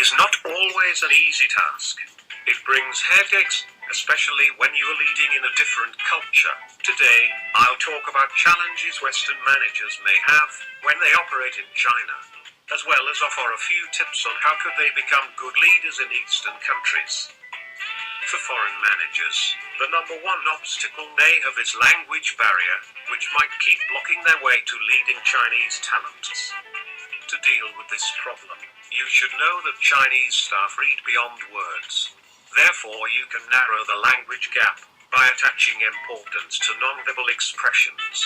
is not always an easy task. It brings headaches, especially when you are leading in a different culture. Today, I'll talk about challenges Western managers may have when they operate in China, as well as offer a few tips on how could they become good leaders in Eastern countries. For foreign managers, the number one obstacle they have is language barrier, which might keep blocking their way to leading Chinese talents. To deal with this problem, you should know that Chinese staff read beyond words. Therefore, you can narrow the language gap by attaching importance to non-verbal expressions.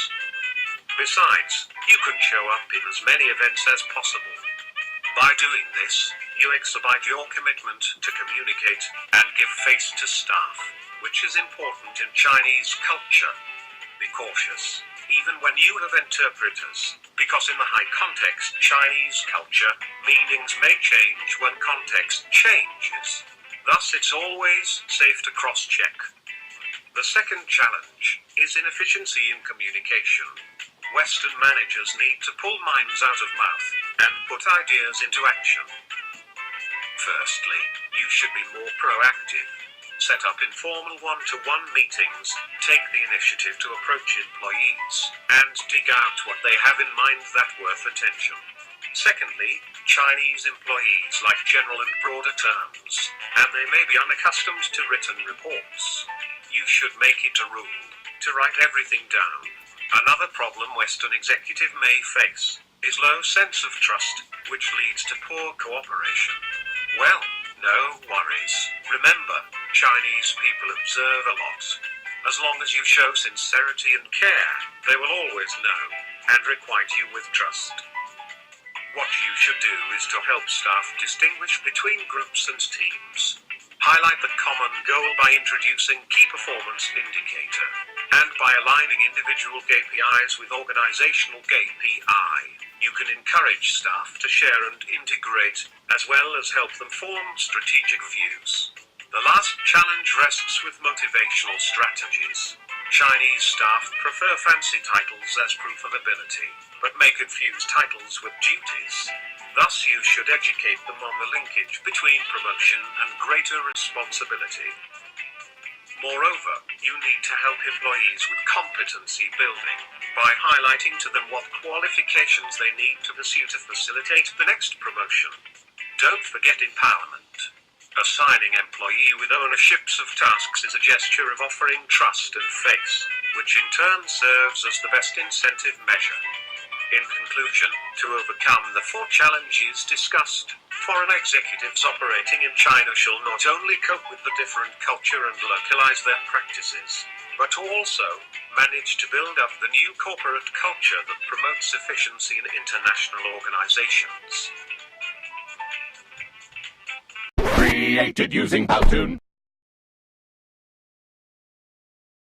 Besides, you can show up in as many events as possible. By doing this, you exhibit your commitment to communicate and give face to staff, which is important in Chinese culture. Be cautious, even when you have interpreters, because in the high context Chinese culture, meanings may change when context changes. Thus, it's always safe to cross-check. The second challenge is inefficiency in communication. Western managers need to pull minds out of mouth and put ideas into action. Firstly, you should be more proactive. Set up informal one-to-one meetings, take the initiative to approach employees, and dig out what they have in mind that's worth attention. Secondly, Chinese employees like general and broader terms, and they may be unaccustomed to written reports. You should make it a rule to write everything down. Another problem Western executive may face is low sense of trust, which leads to poor cooperation. Well, no worries. Remember, Chinese people observe a lot. As long as you show sincerity and care, they will always know and requite you with trust. What you should do is to help staff distinguish between groups and teams. Highlight the common goal by introducing key performance indicator, and by aligning individual KPIs with organizational KPI. You can encourage staff to share and integrate, as well as help them form strategic views. The last challenge rests with motivational strategies. Chinese staff prefer fancy titles as proof of ability, but may confuse titles with duties. Thus, you should educate them on the linkage between promotion and greater responsibility. Moreover, you need to help employees with competency building by highlighting to them what qualifications they need to pursue to facilitate the next promotion. Don't forget empowerment. Assigning employee with ownerships of tasks is a gesture of offering trust and faith, which in turn serves as the best incentive measure. In conclusion, to overcome the four challenges discussed, foreign executives operating in China shall not only cope with the different culture and localize their practices, but also manage to build up the new corporate culture that promotes efficiency in international organizations. Created using Powtoon.